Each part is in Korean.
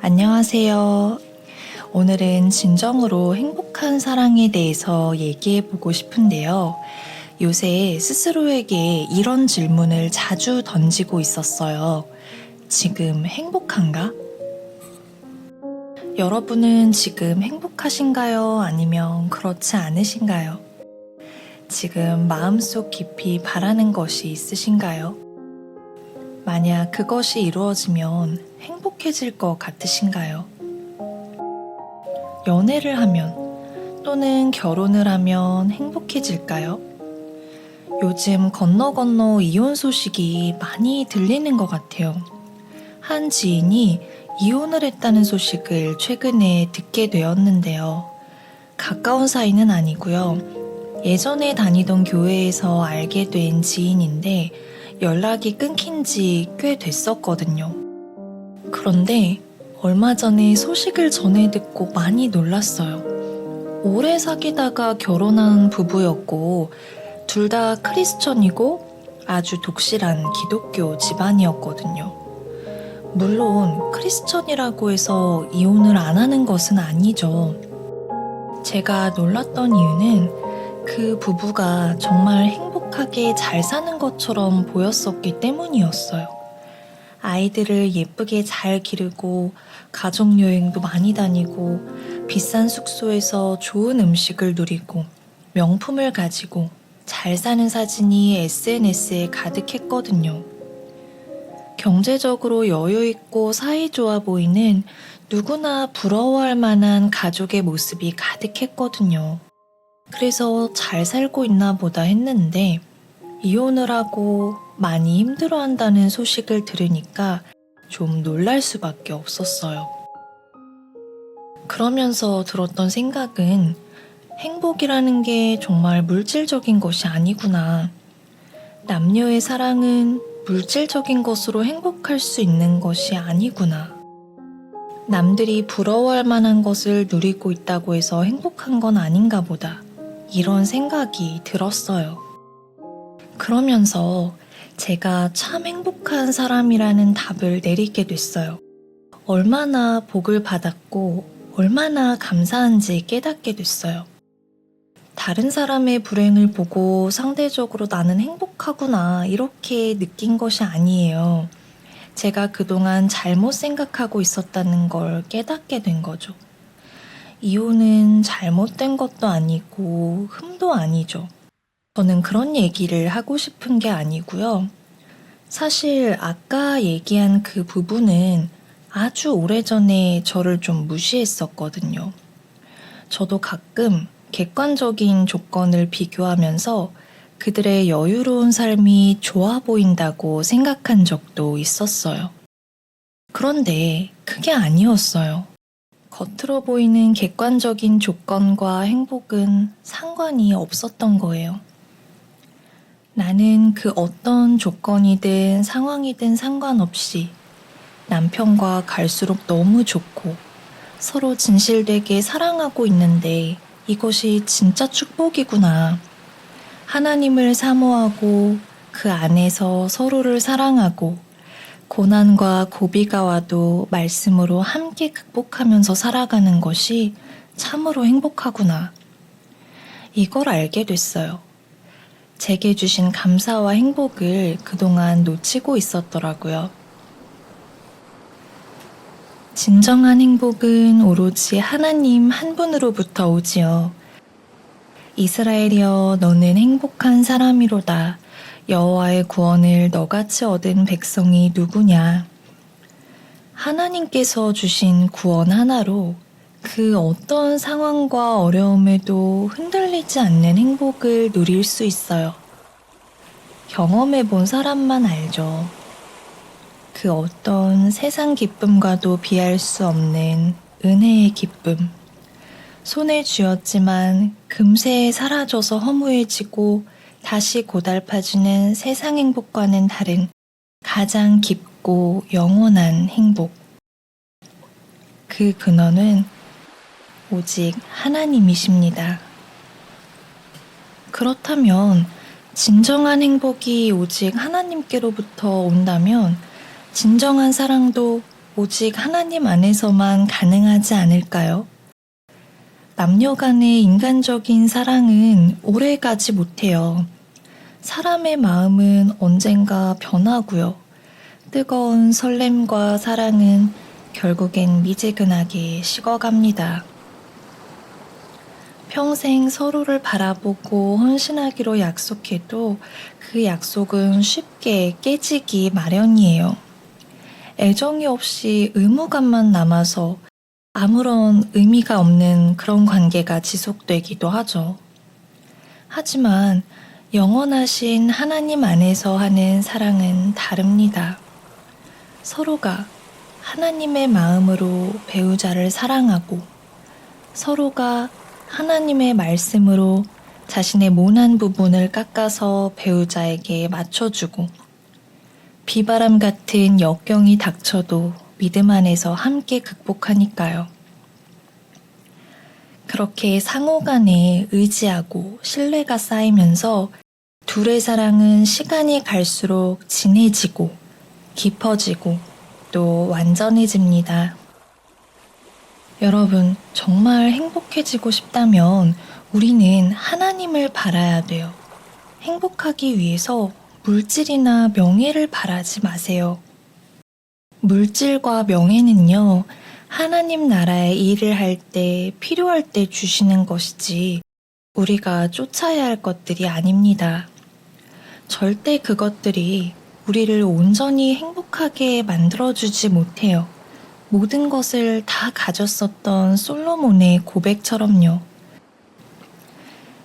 안녕하세요. 오늘은 진정으로 행복한 사랑에 대해서 얘기해 보고 싶은데요. 요새 스스로에게 이런 질문을 자주 던지고 있었어요. 지금 행복한가? 여러분은 지금 행복하신가요? 아니면 그렇지 않으신가요? 지금 마음속 깊이 바라는 것이 있으신가요? 만약 그것이 이루어지면 행복해질 것 같으신가요? 연애를 하면 또는 결혼을 하면 행복해질까요? 요즘 건너 이혼 소식이 많이 들리는 것 같아요. 한 지인이 이혼을 했다는 소식을 최근에 듣게 되었는데요. 가까운 사이는 아니고요. 예전에 다니던 교회에서 알게 된 지인인데 연락이 끊긴 지 꽤 됐었거든요. 그런데 얼마 전에 소식을 전해 듣고 많이 놀랐어요. 오래 사귀다가 결혼한 부부였고, 둘 다 크리스천이고 아주 독실한 기독교 집안이었거든요. 물론 크리스천이라고 해서 이혼을 안 하는 것은 아니죠. 제가 놀랐던 이유는 그 부부가 정말 행복하게 잘 사는 것처럼 보였었기 때문이었어요. 아이들을 예쁘게 잘 기르고 가족여행도 많이 다니고 비싼 숙소에서 좋은 음식을 누리고 명품을 가지고 잘 사는 사진이 SNS에 가득했거든요. 경제적으로 여유있고 사이좋아 보이는 누구나 부러워할 만한 가족의 모습이 가득했거든요. 그래서 잘 살고 있나 보다 했는데 이혼을 하고 많이 힘들어한다는 소식을 들으니까 좀 놀랄 수밖에 없었어요. 그러면서 들었던 생각은 행복이라는 게 정말 물질적인 것이 아니구나. 남녀의 사랑은 물질적인 것으로 행복할 수 있는 것이 아니구나. 남들이 부러워할 만한 것을 누리고 있다고 해서 행복한 건 아닌가 보다. 이런 생각이 들었어요. 그러면서 제가 참 행복한 사람이라는 답을 내리게 됐어요. 얼마나 복을 받았고 얼마나 감사한지 깨닫게 됐어요. 다른 사람의 불행을 보고 상대적으로 나는 행복하구나 이렇게 느낀 것이 아니에요. 제가 그동안 잘못 생각하고 있었다는 걸 깨닫게 된 거죠. 이혼은 잘못된 것도 아니고 흠도 아니죠. 저는 그런 얘기를 하고 싶은 게 아니고요. 사실 아까 얘기한 그 부부는 아주 오래전에 저를 좀 무시했었거든요. 저도 가끔 객관적인 조건을 비교하면서 그들의 여유로운 삶이 좋아 보인다고 생각한 적도 있었어요. 그런데 그게 아니었어요. 겉으로 보이는 객관적인 조건과 행복은 상관이 없었던 거예요. 나는 그 어떤 조건이든 상황이든 상관없이 남편과 갈수록 너무 좋고 서로 진실되게 사랑하고 있는데 이것이 진짜 축복이구나. 하나님을 사모하고 그 안에서 서로를 사랑하고 고난과 고비가 와도 말씀으로 함께 극복하면서 살아가는 것이 참으로 행복하구나. 이걸 알게 됐어요. 제게 주신 감사와 행복을 그동안 놓치고 있었더라고요. 진정한 행복은 오로지 하나님 한 분으로부터 오지요. 이스라엘이여 너는 행복한 사람이로다. 여호와의 구원을 너같이 얻은 백성이 누구냐. 하나님께서 주신 구원 하나로 그 어떤 상황과 어려움에도 흔들리지 않는 행복을 누릴 수 있어요. 경험해 본 사람만 알죠. 그 어떤 세상 기쁨과도 비할 수 없는 은혜의 기쁨. 손에 쥐었지만 금세 사라져서 허무해지고 다시 고달파지는 세상 행복과는 다른 가장 깊고 영원한 행복. 그 근원은 오직 하나님이십니다. 그렇다면 진정한 행복이 오직 하나님께로부터 온다면 진정한 사랑도 오직 하나님 안에서만 가능하지 않을까요? 남녀 간의 인간적인 사랑은 오래 가지 못해요. 사람의 마음은 언젠가 변하고요. 뜨거운 설렘과 사랑은 결국엔 미지근하게 식어갑니다. 평생 서로를 바라보고 헌신하기로 약속해도 그 약속은 쉽게 깨지기 마련이에요. 애정이 없이 의무감만 남아서 아무런 의미가 없는 그런 관계가 지속되기도 하죠. 하지만 영원하신 하나님 안에서 하는 사랑은 다릅니다. 서로가 하나님의 마음으로 배우자를 사랑하고 서로가 하나님의 말씀으로 자신의 모난 부분을 깎아서 배우자에게 맞춰주고 비바람 같은 역경이 닥쳐도 믿음 안에서 함께 극복하니까요. 그렇게 상호 간에 의지하고 신뢰가 쌓이면서 둘의 사랑은 시간이 갈수록 진해지고 깊어지고 또 완전해집니다. 여러분, 정말 행복해지고 싶다면 우리는 하나님을 바라야 돼요. 행복하기 위해서 물질이나 명예를 바라지 마세요. 물질과 명예는요, 하나님 나라의 일을 할 때, 필요할 때 주시는 것이지 우리가 쫓아야 할 것들이 아닙니다. 절대 그것들이 우리를 온전히 행복하게 만들어주지 못해요. 모든 것을 다 가졌었던 솔로몬의 고백처럼요.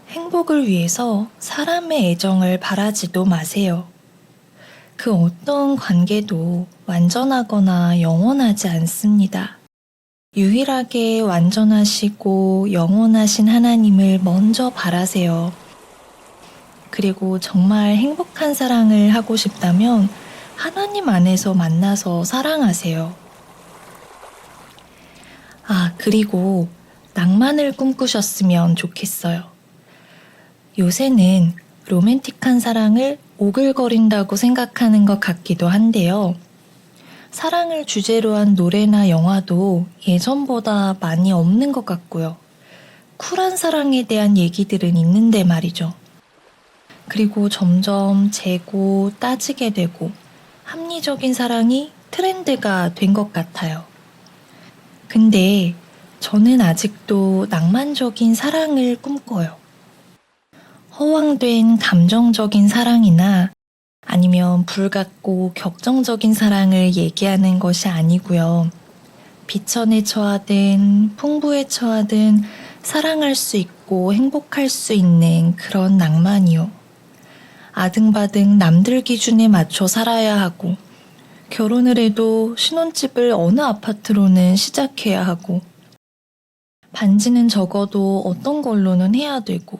행복을 위해서 사람의 애정을 바라지도 마세요. 그 어떤 관계도 완전하거나 영원하지 않습니다. 유일하게 완전하시고 영원하신 하나님을 먼저 바라세요. 그리고 정말 행복한 사랑을 하고 싶다면 하나님 안에서 만나서 사랑하세요. 그리고 낭만을 꿈꾸셨으면 좋겠어요. 요새는 로맨틱한 사랑을 오글거린다고 생각하는 것 같기도 한데요. 사랑을 주제로 한 노래나 영화도 예전보다 많이 없는 것 같고요. 쿨한 사랑에 대한 얘기들은 있는데 말이죠. 그리고 점점 재고 따지게 되고 합리적인 사랑이 트렌드가 된 것 같아요. 근데 저는 아직도 낭만적인 사랑을 꿈꿔요. 허황된 감정적인 사랑이나 아니면 불같고 격정적인 사랑을 얘기하는 것이 아니고요. 비천에 처하든 풍부에 처하든 사랑할 수 있고 행복할 수 있는 그런 낭만이요. 아등바등 남들 기준에 맞춰 살아야 하고 결혼을 해도 신혼집을 어느 아파트로는 시작해야 하고 반지는 적어도 어떤 걸로는 해야 되고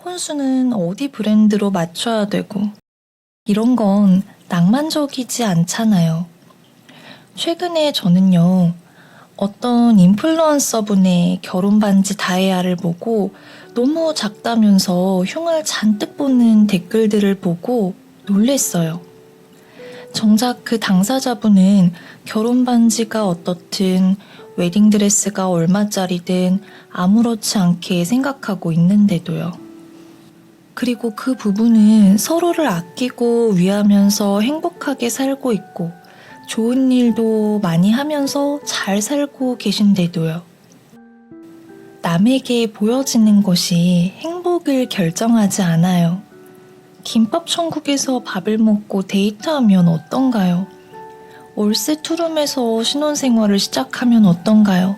혼수는 어디 브랜드로 맞춰야 되고 이런 건 낭만적이지 않잖아요. 최근에 저는요, 어떤 인플루언서 분의 결혼 반지 다이아를 보고 너무 작다면서 흉을 잔뜩 보는 댓글들을 보고 놀랬어요. 정작 그 당사자분은 결혼 반지가 어떻든 웨딩드레스가 얼마짜리든 아무렇지 않게 생각하고 있는데도요. 그리고 그 부부는 서로를 아끼고 위하면서 행복하게 살고 있고 좋은 일도 많이 하면서 잘 살고 계신데도요. 남에게 보여지는 것이 행복을 결정하지 않아요. 김밥 천국에서 밥을 먹고 데이트하면 어떤가요? 월세 투룸에서 신혼생활을 시작하면 어떤가요?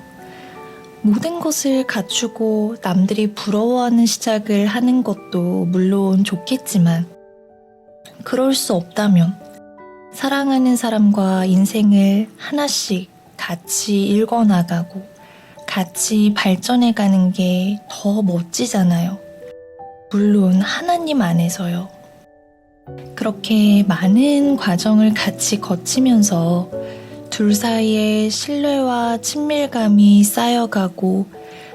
모든 것을 갖추고 남들이 부러워하는 시작을 하는 것도 물론 좋겠지만 그럴 수 없다면 사랑하는 사람과 인생을 하나씩 같이 읽어나가고 같이 발전해가는 게 더 멋지잖아요. 물론 하나님 안에서요. 그렇게 많은 과정을 같이 거치면서 둘 사이에 신뢰와 친밀감이 쌓여가고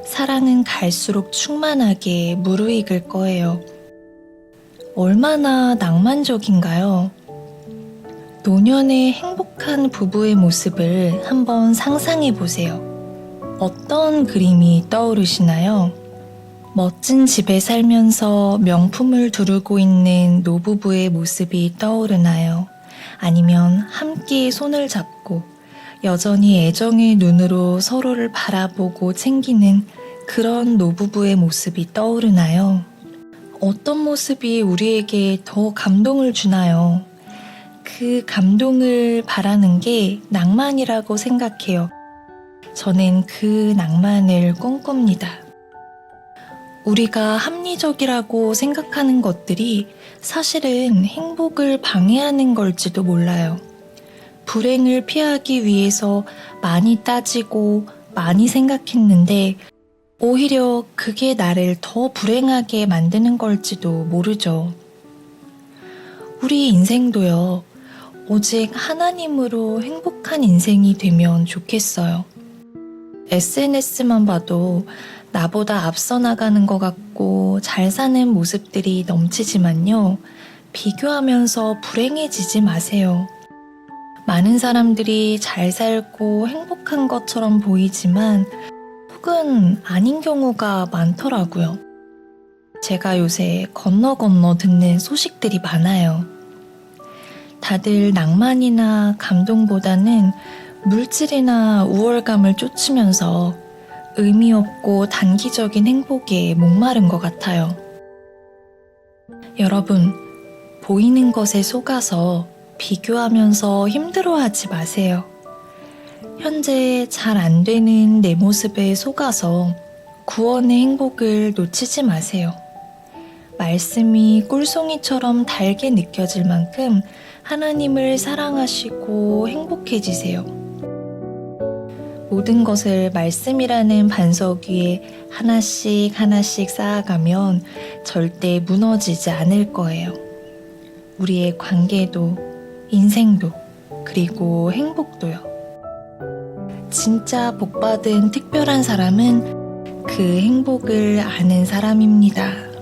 사랑은 갈수록 충만하게 무르익을 거예요. 얼마나 낭만적인가요? 노년의 행복한 부부의 모습을 한번 상상해 보세요. 어떤 그림이 떠오르시나요? 멋진 집에 살면서 명품을 두르고 있는 노부부의 모습이 떠오르나요? 아니면 함께 손을 잡고 여전히 애정의 눈으로 서로를 바라보고 챙기는 그런 노부부의 모습이 떠오르나요? 어떤 모습이 우리에게 더 감동을 주나요? 그 감동을 바라는 게 낭만이라고 생각해요. 저는 그 낭만을 꿈꿉니다. 우리가 합리적이라고 생각하는 것들이 사실은 행복을 방해하는 걸지도 몰라요. 불행을 피하기 위해서 많이 따지고 많이 생각했는데 오히려 그게 나를 더 불행하게 만드는 걸지도 모르죠. 우리 인생도요, 오직 하나님으로 행복한 인생이 되면 좋겠어요. SNS만 봐도 나보다 앞서 나가는 것 같고 잘 사는 모습들이 넘치지만요, 비교하면서 불행해지지 마세요. 많은 사람들이 잘 살고 행복한 것처럼 보이지만 혹은 아닌 경우가 많더라고요. 제가 요새 건너 듣는 소식들이 많아요. 다들 낭만이나 감동보다는 물질이나 우월감을 쫓으면서 의미 없고 단기적인 행복에 목마른 것 같아요. 여러분, 보이는 것에 속아서 비교하면서 힘들어하지 마세요. 현재 잘 안 되는 내 모습에 속아서 구원의 행복을 놓치지 마세요. 말씀이 꿀송이처럼 달게 느껴질 만큼 하나님을 사랑하시고 행복해지세요. 모든 것을 말씀이라는 반석 위에 하나씩 쌓아가면 절대 무너지지 않을 거예요. 우리의 관계도, 인생도, 그리고 행복도요. 진짜 복받은 특별한 사람은 그 행복을 아는 사람입니다.